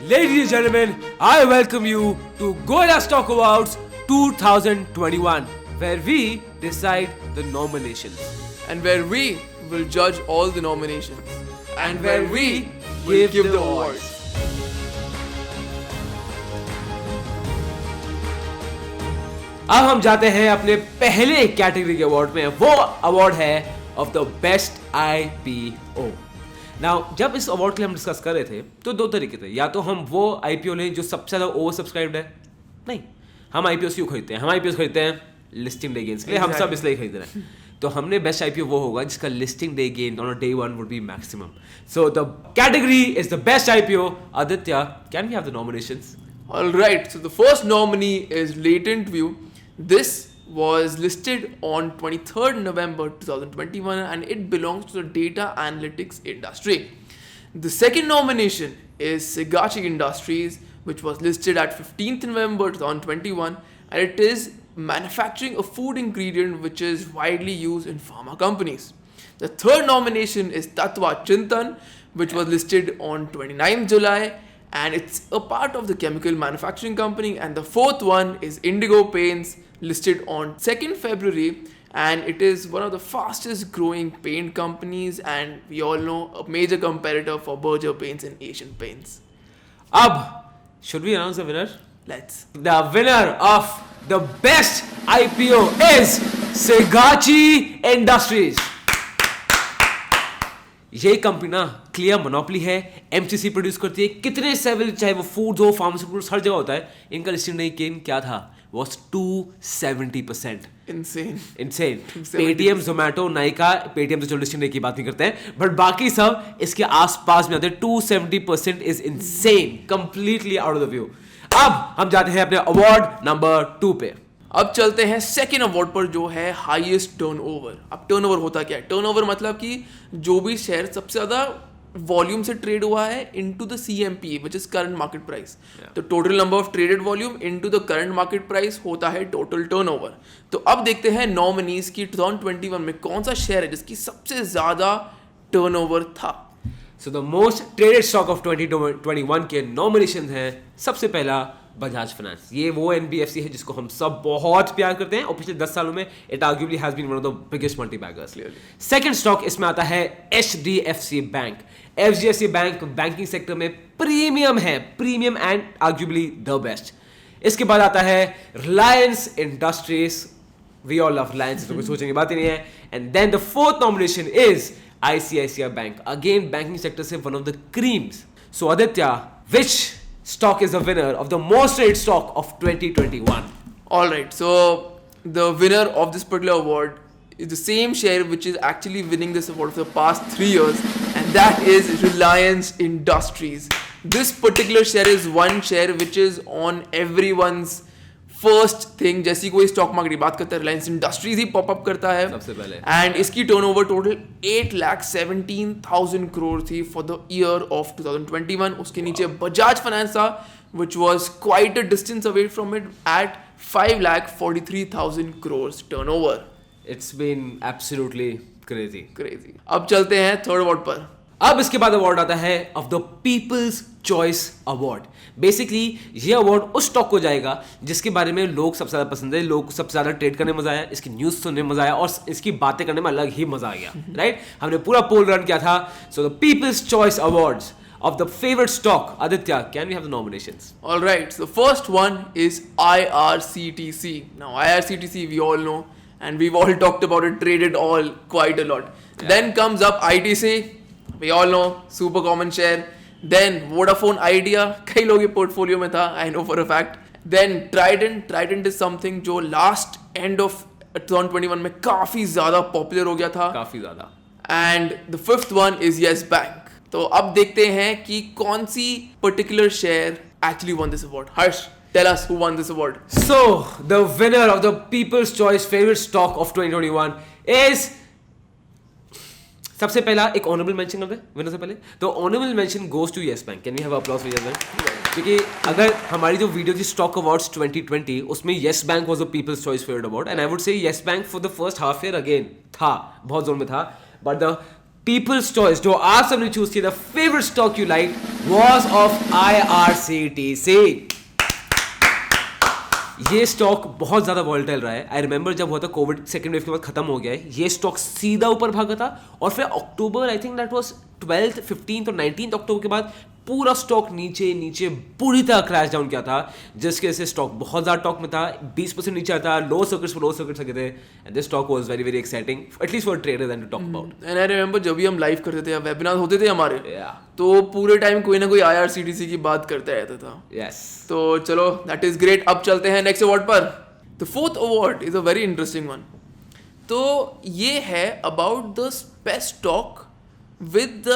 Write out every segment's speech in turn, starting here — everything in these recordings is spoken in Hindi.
Ladies and gentlemen, I welcome you to Goya Stock Awards 2021, where we decide the nominations. And where we will judge all the nominations. And where we give the awards. अब हम जाते हैं अपने पहले कैटेगरी के अवार्ड में. वो अवार्ड है of the best IPO. Now जब इस अवार्ड के लिए हम डिस्कस कर रहे थे तो दो तरीके थे. या तो हम वो IPO लें जो सबसे ज्यादा ओवर सब्सक्राइब्ड है. नहीं, हम IPOs क्यों खरीदते हैं? हम IPOs खरीदते हैं लिस्टिंग डे गेन्स के लिए. हम सब इसलिए खरीद रहे हैं. तो हमने बेस्ट IPO वो होगा जिसका listing day gain on day one would be maximum. So the category is the best IPO. Aditya, can we have the nominations? Alright, so the first nominee is Latent View. This was listed on 23rd November 2021 and it belongs to the data analytics industry. The second nomination is Segachi Industries, which was listed at 15th November 2021 and it is manufacturing a food ingredient which is widely used in pharma companies. The third nomination is Tatva Chintan, which was listed on 29th July and it's a part of the chemical manufacturing company. And the fourth one is Indigo Paints, listed on 2nd February, and it is one of the fastest growing paint companies and we all know a major competitor for Berger Paints and Asian Paints. अब should we announce the winner? Let's. The winner of the best IPO is Segachi Industries. ये कंपनी ना क्लियर मोनोपोली है. MCC प्रोड्यूस करती है कितने सेवल, चाहे वो फूड्स हो, फार्मास्यूटिकल्स, हर जगह होता है. इनका लिस्टिंग नहीं गेन क्या था? was 270%. Insane. Paytm, Zomato, Nykaa, Paytm तो चलो लिस्टिंग की बात नहीं करते हैं, बट बाकी सब इसके आसपास में आते हैं. 270% is insane, completely out of the view. अब हम जाते हैं अपने अवार्ड नंबर 2 पे. अब चलते हैं सेकेंड अवार्ड पर जो है हाईएस्ट टर्नओवर. अब टर्नओवर होता क्या है? टर्नओवर मतलब कि जो भी शेयर सबसे ज्यादा वॉल्यूम से ट्रेड हुआ है into the CMPA which is current market price. तो total number of traded volume into the current market price होता है टोटल टर्नओवर. तो अब देखते हैं नॉमिनीज की 2021 में कौन सा शेयर है जिसकी सबसे ज्यादा टर्नओवर था. So the most traded stock of 2021 के नॉमिनेशन हैं. सबसे पहला बजाज फाइनेंस. ये वो NBFC है जिसको हम सब बहुत प्यार करते हैं और पिछले 10 सालों में it arguably has been one of the biggest multi baggers. Second stock इसमें आता है HDFC bank. HDFC bank banking sector में प्रीमियम है, premium and arguably the best. इसके बाद आता है Reliance Industries. We all love Reliance, तो कोई सोचने की बात ही नहीं है. And then the fourth nomination is ICICI bank. Again banking sector से one of the creams. So Aditya, which stock is the winner of the most traded stock of 2021? Alright, so the winner of this particular award is the same share which is actually winning this award for the past 3 years, and that is Reliance Industries. This particular share is one share which is on everyone's first thing. जैसी कोई स्टॉक मार्केट की बात करता है रिलायंस इंडस्ट्रीज ही पॉपअप करता है सबसे पहले. एंड इसकी टर्नओवर टोटल 8,17,000 करोड़ थी फॉर द ईयर ऑफ 2021. उसके नीचे बजाज फाइनेंस था which was quite a distance away from it at 5,43,000 crores turnover. It's been absolutely crazy. अब चलते हैं थर्ड अवार्ड पर. अब इसके बाद अवार्ड आता है of the people's choice award. Basically ये अवार्ड उस स्टॉक को जाएगा जिसके बारे में लोग सबसे ज्यादा पसंद है, लोग सबसे ज्यादा ट्रेड करने में मजा आया, इसकी न्यूज सुनने में मजा आया और इसकी बातें करने में अलग ही मजा आ गया. राइट, हमने पूरा पोल रन किया था. So the people's choice awards of the favorite stock. Aditya, can we have the nominations? Alright, so the first one is IRCTC. Now IRCTC we all know and we've all talked about it, traded all quite a lot. Yeah. Then comes up ITC, we all know, super common share. Then Vodafone Idea, कई लोग ये portfolio में था, I know for a fact. Then Trident is something जो last end of 2021 में काफी ज़्यादा popular हो गया था. काफी ज़्यादा. And the fifth one is Yes Bank. तो अब देखते हैं कि कौन सी particular share actually won this award. Harsh, tell us who won this award. So the winner of the People's Choice favorite stock of 2021 is, सबसे पहला एक ऑनरेबल मेंशन करते हैं विनर से पहले. तो honourable mention goes to Yes Bank. Can we have applause for Yes Bank? क्योंकि अगर हमारी जो वीडियो थी स्टॉक अवार्ड्स 2020 उसमें yes bank was the people's choice favourite award and I would say yes bank for the first half year again था, बहुत जोर में था. बट द पीपल्स चॉइस जो आप सबने चूज किया, the favourite stock you like was of IRCTC। ये स्टॉक बहुत ज्यादा वॉलेटाइल रहा है। आई रिमेंबर जब हुआ था कोविड सेकंड वेव के बाद खत्म हो गया है, ये स्टॉक सीधा ऊपर भागा था और फिर October, I think that was 12th, 15th और 19th अक्टूबर के बाद पूरा स्टॉक नीचे नीचे बुरी तरह क्रैश डाउन किया था, जिसके वजह से स्टॉक बहुत ज्यादा टॉक में था, 20% नीचे आता, लो सर्किट्स लगे थे, and this stock was very very exciting at least for traders and to talk about. And I remember जब भी हम लाइव करते थे या वेबिनार होते थे हमारे, Yeah. तो पूरे टाइम कोई ना कोई IRCTC की बात करते रहता था। Yes. तो चलो, दैट इज ग्रेट। अब चलते हैं नेक्स्ट अवार्ड पर। The fourth award is a very interesting one. तो ये है about the best stock with the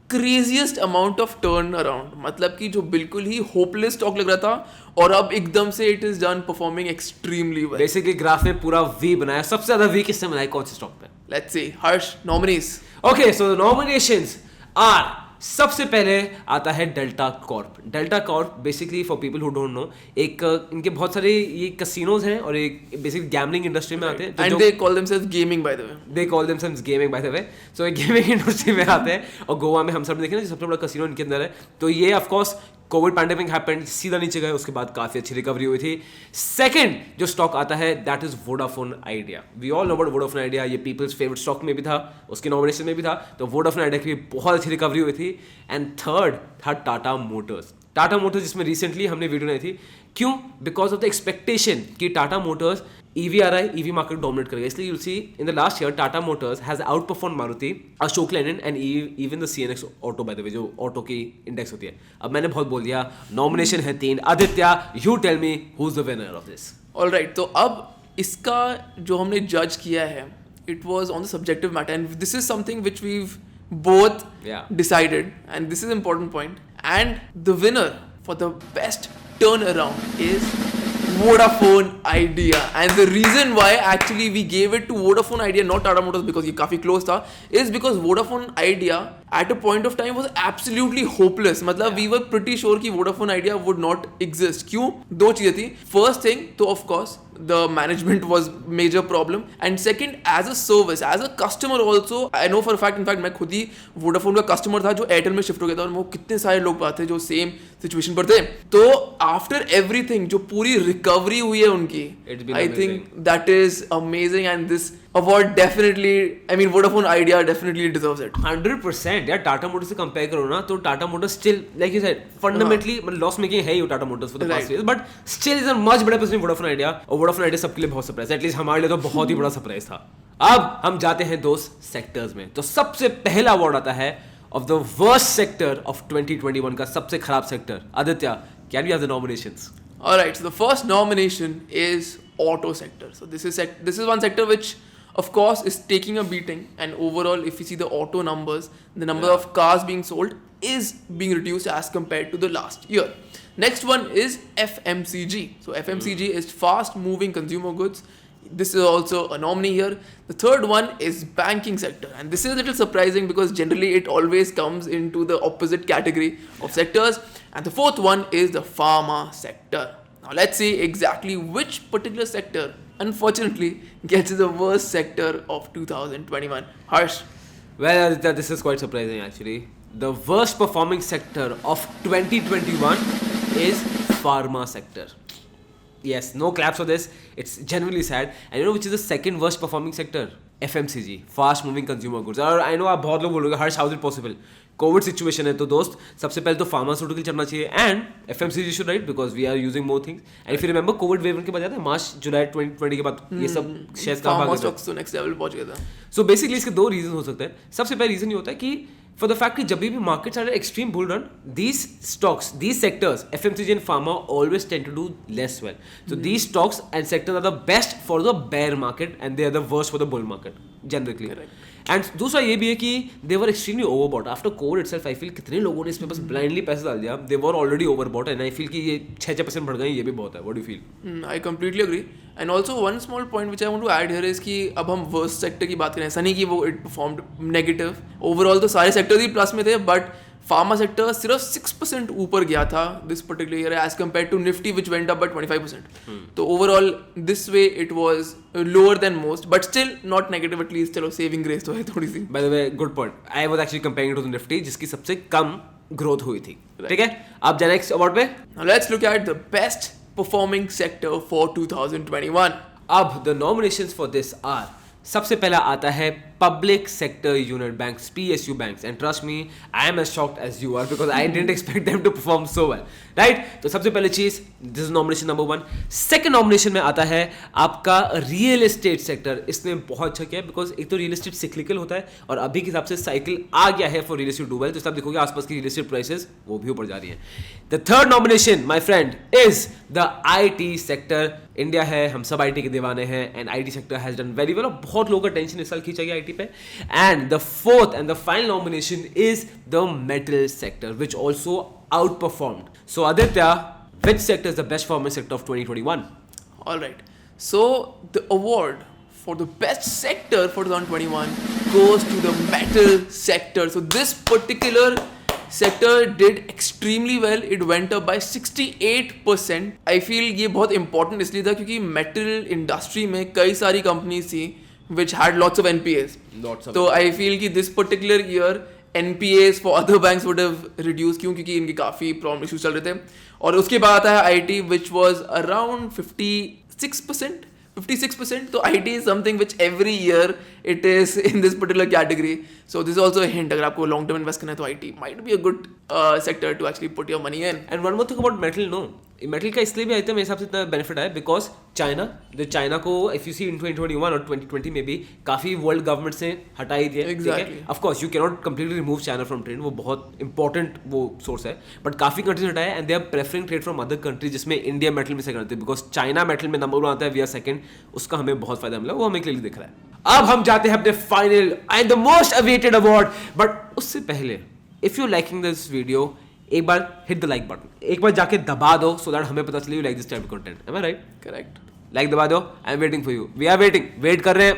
craziest amount of turn around, मतलब कि जो बिल्कुल ही होपलेस स्टॉक लग रहा था और अब एकदम से it is done performing extremely well. Basically graph में पूरा वी बनाया, सबसे ज्यादा वी किसने बनाया, कौन से स्टॉक पे? Let's see, Harsh, nominees. Okay, so the nominations are, सबसे पहले आता है Delta Corp. Delta Corp basically for people who don't know, एक इनके बहुत सारे ये कसिनोज हैं और एक बेसिकली गैम्बलिंग इंडस्ट्री में आते हैं। And they call themselves gaming by the way. They call themselves gaming by the way. So ये गेमिंग इंडस्ट्री में आते हैं और गोवा में हम सब देखे ना सबसे बड़ा कसिनो इनके अंदर है। तो ये of course Covid pandemic happened, सीधा नीचे गए, उसके बाद काफी अच्छी रिकवरी हुई थी। सेकंड जो स्टॉक आता है that is Vodafone Idea. We all know about Vodafone Idea, ये पीपल्स फेवरेट स्टॉक में भी था, उसके नॉमिनेशन में भी था, तो वोडाफोन आइडिया की भी बहुत अच्छी रिकवरी हुई थी। एंड थर्ड था टाटा मोटर्स। टाटा मोटर्स जिसमें रिसेंटली हमने वीडियो बनाई थी, क्यों? बिकॉज ऑफ द एक्सपेक्टेशन कि Tata Motors EV market dominate करेगा, इसलिए you'll see in the last year Tata Motors has outperformed Maruti, Ashok Leyland and even the CNX Auto by the way, जो ऑटो की इंडेक्स होती है। अब मैंने बहुत बोल दिया, नॉमिनेशन है 3। Aditya, you tell me who's the winner of this? Alright, तो अब इसका जो हमने जज किया है, it was on the subjective matter and this is something which we've both decided, and this is an important point, and the winner for the best turnaround is Vodafone Idea. And the reason why actually we gave it to Vodafone Idea, not Tata Motors, because ये काफी close था, is because Vodafone Idea at a point of time was absolutely hopeless. मतलब we were pretty sure कि Vodafone Idea would not exist. क्यों? दो चीजें थी। First thing, तो of course the management was major problem, and second, as a service, as a customer also, I know for a fact, in fact मैं खुद ही Vodafone का customer था जो Airtel में शिफ्ट हो गया था, और वो कितने सारे लोग पाते जो सेम सिचुएशन पर थे। तो आफ्टर एवरीथिंग जो पूरी रिकवरी हुई है उनकी, I think that is amazing, and this award definitely, I mean Vodafone Idea definitely deserves it. 100% यार, टाटा मोटर्स से कंपेयर करो ना, तो Tata motors still like you said fundamentally loss making है ही Tata motors for the past years, but still is a much better person Vodafone Idea. और वोडाफोन आइडिया सबके लिए बहुत सरप्राइज, एटलीस्ट हमारे लिए तो बहुत ही बड़ा सरप्राइज था। अब हम जाते हैं दोस्त सेक्टर्स में। तो सबसे पहला अवार्ड आता है of the worst sector of 2021 का सबसे खराब sector. Aditya, can we have the nominations? Alright, so the first nomination is auto sector. So this is one sector which of course is taking a beating, and overall if you see the auto numbers, the number of cars being sold is being reduced as compared to the last year. Next one is FMCG. So FMCG is fast moving consumer goods. This is also a nominee here. The third one is banking sector, and this is a little surprising because generally it always comes into the opposite category of sectors. And the fourth one is the pharma sector. Now let's see exactly which particular sector unfortunately gets the worst sector of 2021. Harsh. Well, Aditya, this is quite surprising actually. The worst performing sector of 2021 is pharma sector. Yes, no claps for this. It's genuinely sad. And you know which is the second worst performing sector? FMCG, fast moving consumer goods. और I know आप बहुत लोग बोलोगे हर्ष, how is it possible? Covid situation है तो दोस्त सबसे पहले तो फार्मास्यूटिकल चलना चाहिए and FMCG should, right, because we are using more things. And if you remember Covid wave के बाद जाता है मार्च जुलाई 2020 के बाद ये सब शेयर्स कहाँ भाग गए थे, तो नेक्स्ट लेवल पहुंच गया था। सो बेसिकली इसके दो रीजन हो सकते हैं। सबसे पहला रीजन ये होता है कि for the fact कि जब भी markets are at extreme bull run, these stocks, these sectors, FMCG and pharma always tend to do less well. So these stocks and sectors are the best for the bear market and they are the worst for the bull market generally. Correct. And दूसरा ये भी है कि they were extremely overbought after Covid itself. I feel कितने लोगों ने इसमें बस ब्लाइंडली पैसे डाल दिया, they were already overbought, and I feel कि ये 6% बढ़ गए, ये भी बहुत है। What do you feel? I completely agree, and also one small point which I want to add here is कि अब हम वर्स्ट सेक्टर की बात करें, ऐसा नहीं कि वो इट परफॉर्म्ड नेगेटिव, ओवरऑल तो सारे सेक्टर ही प्लस में थे, बट फार्मा सेक्टर सिर्फ 6% ऊपर गया था this particular year as compared to Nifty which went up by 25%. तो overall this way it was lower than most but still not negative. At least चलो सेविंग ग्रेस तो है थोड़ी सी. By the way good point. I was actually comparing to the Nifty जिसकी सबसे कम ग्रोथ हुई थी. ठीक है, अब जाए नेक्स्ट अवार्ड पे. Now let's look at the best performing sector for 2021. अब the nominations for this are, सबसे पहला आता है public sector unit banks, PSU banks. And trust me, I am as shocked as you are because I didn't expect them to perform so well. Right, तो सबसे पहले चीज, this is nomination number 1. Second nomination में आता है आपका रियल एस्टेट सेक्टर. इसने बहुत अच्छा किया बिकॉज एक तो रियल एस्टेट सिक्लिकल होता है और अभी के हिसाब से साइकिल आ गया है for real estate do well. तो आप देखोगे आसपास की रियल एस्टेट प्राइसेस वो भी ऊपर जा रही है. The third nomination my friend is the IT sector. India है, हम सब IT के दीवाने हैं and IT sector has done very well और बहुत लोगों का टेंशन इस साल खींचा गया IT पे. And the fourth and the final nomination is the metal sector which also outperformed. So Aditya, which sector is the best performing sector of 2021? All right. So the award for the best sector for 2021 goes to the metal sector. So this particular sector did extremely well. It went up by 68%. I feel ये बहुत important इसलिए था क्योंकि metal industry में कई सारी companies थी which had lots of NPAs. तो I feel कि this particular year NPAs for other banks would have reduced. क्यों? क्योंकि इनके काफ़ी प्रॉब्लम इशूज चल रहे थे. और उसके बाद आता है IT which was around 56%. तो IT is something which every year it is in this particular category. So this is also a hint. अगर आपको long term invest करना है तो IT might be a good sector to actually put your money in. And one more thing about metal, no. Metal का इसलिए भी आया था मेरे हिसाब से इतना बेनिफिट है बिकॉज चाइना को इफ यू सी इन 2021 और 2020 में भी काफी वर्ल्ड गवर्नमेंट से हटा ही दिया. Exactly. Of course you can not completely remove China from trade, वो बहुत इंपॉर्टेंट वो सोर्स है, बट काफी कंट्रीज हटाया and they are preferring trade from other countries जिसमें इंडिया मेटल में से करते हैं बिकॉज चाइना मेटल में नंबर 1 आता है, वी आर सेकंड. उसका हमें बहुत फायदा मिला, वो हमें क्लियरली दिख रहा है. अब हम जाते हैं अपने final and the most awaited award. But उससे पहले if you liking this video, एक बार हिट द लाइक बटन, एक बार जाके दबा दो सो दैट हमें पता चले you like this type of content. Am I right? Correct. Like दबा दो. I am waiting for you. We are waiting, wait कर रहे हैं.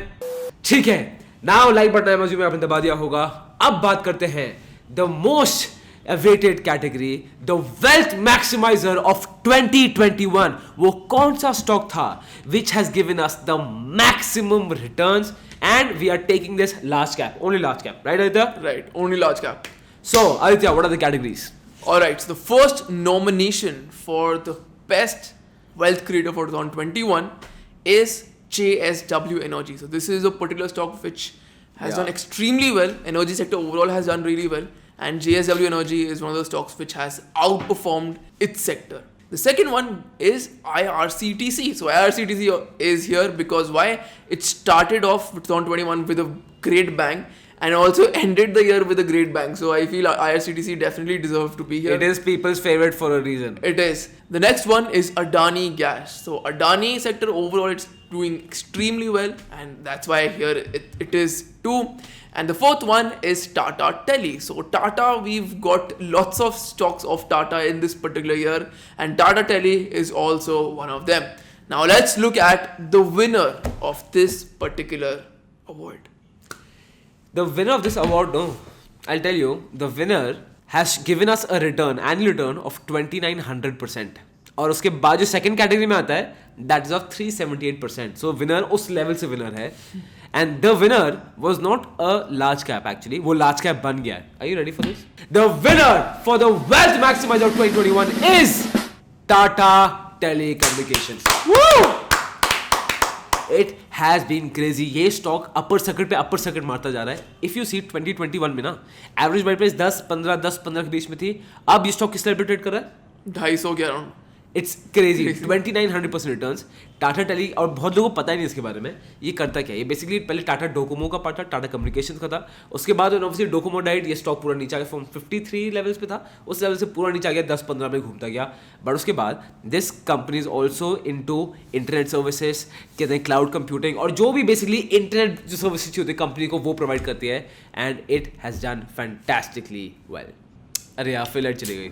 ठीक है, नाउ लाइक बटन में आपने दबा दिया होगा. अब बात करते हैं the most awaited category, the wealth maximiser of 2021. वो कौन सा स्टॉक था which has given us the maximum returns and we are taking this large cap, only large cap. Right Aditya? Right. Only large cap. So Aditya, what are the categories? Alright, so the first nomination for the best wealth creator for 2021 is JSW Energy. So this is a particular stock which has done extremely well. Energy sector overall has done really well, and JSW Energy is one of the stocks which has outperformed its sector. The second one is IRCTC. So IRCTC is here because why? It started off 2021 with a great bang and also ended the year with a great bang. So I feel IRCTC definitely deserves to be here. It is people's favorite for a reason. It is. The next one is Adani Gas. So Adani sector overall it's doing extremely well, and that's why here it is too. And the fourth one is Tata Tele. So Tata, we've got lots of stocks of Tata in this particular year, and Tata Tele is also one of them. Now let's look at the winner of this particular award. The winner of this award, no, I'll tell you, the winner has given us a return, annual return of 2900%. और उसके बाद जो सेकंड कैटेगरी में आता है that is of 378%. So winner उस लेवल से विनर है and the winner was not a large cap, actually वो लार्ज कैप बन गया है. Are you ready for this? The winner for the wealth maximiser of 2021 is Tata telecommunications. It has been crazy. ये स्टॉक अपर सर्किट मारता जा रहा है. इफ यू सी 2021 में ना एवरेज बाय प्राइस 10-15 के बीच में थी. अब ये स्टॉक किस लेवल पे ट्रेड कर रहा है? 250 के अराउंड. It's crazy. 2900% returns. Tata tele, और बहुत लोगों को पता ही नहीं इसके बारे में, ये करता क्या है. ये बेसिकली पहले टाटा डोकोमो का पार्ट था, टाटा कम्युनिकेशंस का था. उसके बाद ऑब्वियसली डोकोमो डाइट, ये स्टॉक पूरा नीचे आ गया. फ्रॉम 53 लेवल्स पे था, उस लेवल से पूरा नीचे आ गया, 10-15 में घूमता गया. बट उसके बाद this company is also into internet services, कहते हैं क्लाउड कंप्यूटिंग, और जो भी बेसिकली इंटरनेट जो सर्विसेज होती है कंपनी को वो प्रोवाइड करती है. And it has done fantastically well. अरे यार फिर लाइट चली गई.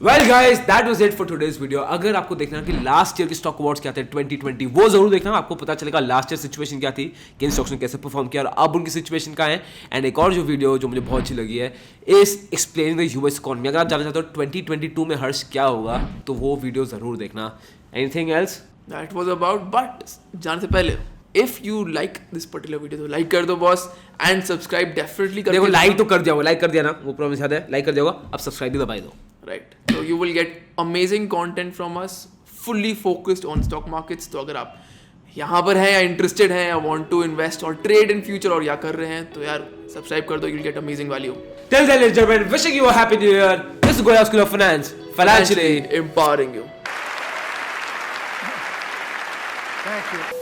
Well guys, that was it for today's video. अगर आपको देखना है कि लास्ट ईयर के स्टॉक अवार्ड्स क्या थे 2020, वो जरूर देखना, आपको पता चलेगा लास्ट ईयर सिचुएशन क्या थी, किन स्टॉक्स ने कैसे परफॉर्म किया और अब उनकी सिचुएशन क्या है। एंड एक और जो वीडियो जो मुझे बहुत अच्छी लगी है is explaining the US economy. अगर आप जानना चाहते हो 2022 में हर्ष क्या होगा तो वो वीडियो जरूर देखना। Anything else? That was about, but जानने से पहले if you like this particular video तो like कर दो बॉस, and subscribe definitely कर देखो, दो। लाइक तो कर दिया होगा, लाइक कर दिया ना, वो प्रॉमिस याद है, लाइक कर दिया होगा, अब सब्सक्राइब भी दबाई दो। Right, so you will get amazing content from us, fully focused on stock markets। तो अगर आप यहाँ पर हैं या इंटरेस्टेड हैं या want to invest और trade in future और या कर रहे हैं तो यार सब्सक्राइब कर दो, you'll get amazing value। Till then, ladies and gentlemen, wishing you a happy new year. This is Goya School of Finance, financially empowering you। Thank you.